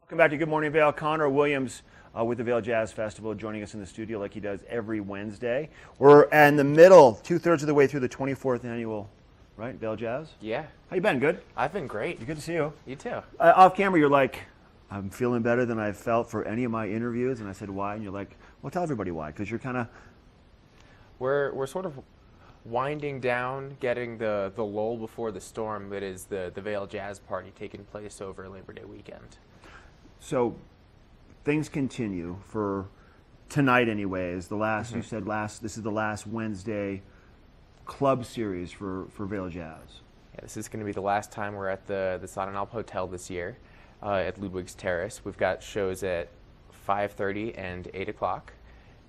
Welcome back to Good Morning Vail. Connor Williams with the Vail Jazz Festival joining us in the studio like he does every Wednesday. We're in the middle, 2/3 of the way through the 24th annual, right, Vail Jazz? Yeah. How you been? Good? I've been great. Good to see you. You too. Off camera, you're like, I'm feeling better than I've felt for any of my interviews. And I said, why? And you're like, well, tell everybody why. Because you're kind of... We're sort of winding down, getting the lull before the storm that is the Vail Jazz Party taking place over Labor Day weekend. So things continue for tonight anyways. The last, you said this is the last Wednesday club series for Vail Jazz. Yeah, this is going to be the last time we're at the Sonnenalp Hotel this year at Ludwig's Terrace. We've got shows at 5:30 and 8 o'clock.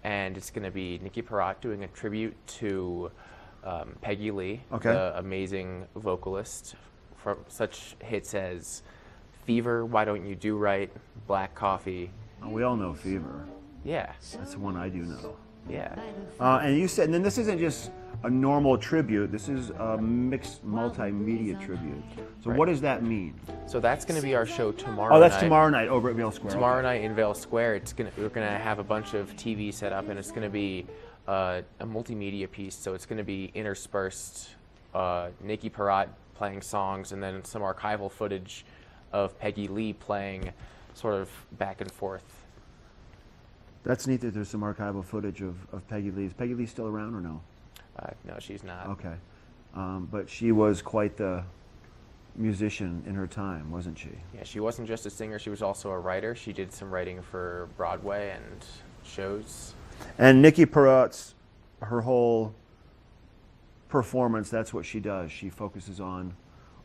And it's going to be Nikki Perrott doing a tribute to Peggy Lee, the amazing vocalist for such hits as Fever, Why Don't You Do Right, Black Coffee. Oh, we all know Fever. Yeah. That's the one I do know. Yeah. And you said, and then this isn't just a normal tribute, this is a mixed multimedia tribute. So what does that mean? So that's going to be our show tomorrow night. Oh, that's tomorrow night over at Vail Square. Tomorrow night in Vail Square, we're going to have a bunch of TV set up, and it's going to be a multimedia piece. So it's going to be interspersed Nikki Perrott playing songs, and then some archival footage of Peggy Lee playing sort of back and forth. That's neat that there's some archival footage of Peggy Lee. Is Peggy Lee still around or no? No, she's not. Okay. But she was quite the musician in her time, wasn't she? Yeah, she wasn't just a singer, she was also a writer. She did some writing for Broadway and shows. And Nikki Perrott's, her whole performance, that's what she does. She focuses on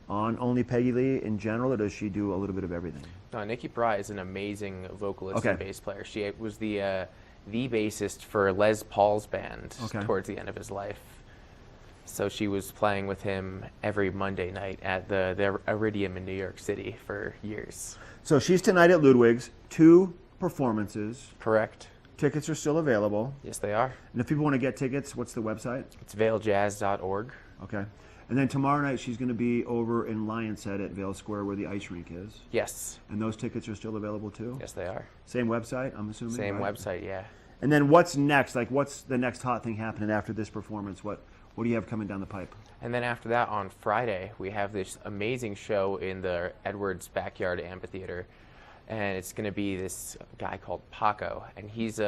only Peggy Lee in general, or does she do a little bit of everything? No, Nikki Perrott is an amazing vocalist and bass player. She was the bassist for Les Paul's band towards the end of his life. So she was playing with him every Monday night at the Iridium in New York City for years. So she's tonight at Ludwig's, 2 performances. Correct. Tickets are still available. Yes, they are. And if people want to get tickets, what's the website? It's vailjazz.org. Okay. And then tomorrow night she's going to be over in Lion's Head at Vail Square where the ice rink is. Yes. And those tickets are still available too? Yes, they are. Same website, I'm assuming? Same website, yeah. And then what's next? Like, what's the next hot thing happening after this performance? What do you have coming down the pipe? And then after that, on Friday, we have this amazing show in the Edwards Backyard Amphitheater. And it's going to be this guy called Paco. And he's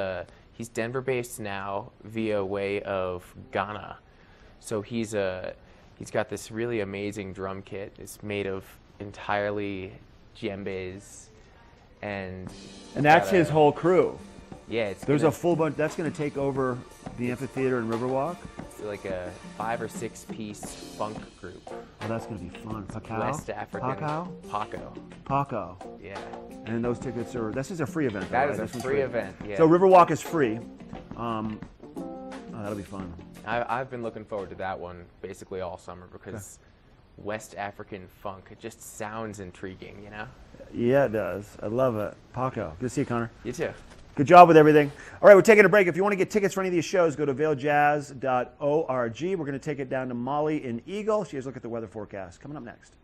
Denver-based now via way of Ghana. So he's got this really amazing drum kit. It's made of entirely djembes. And that's his whole crew. Yeah, there's a full bunch. That's going to take over the amphitheater in Riverwalk. It's like a 5 or 6 piece funk group. Oh, that's going to be fun. West African. Paco. Yeah. And those tickets are. This is a free event. That is a free event. Yeah. So Riverwalk is free. That'll be fun. I've been looking forward to that one basically all summer because West African funk, it just sounds intriguing, you know? Yeah, it does. I love it. Paco. Good to see you, Connor. You too. Good job with everything. All right, we're taking a break. If you want to get tickets for any of these shows, go to vailjazz.org. We're going to take it down to Molly in Eagle. She has a look at the weather forecast. Coming up next.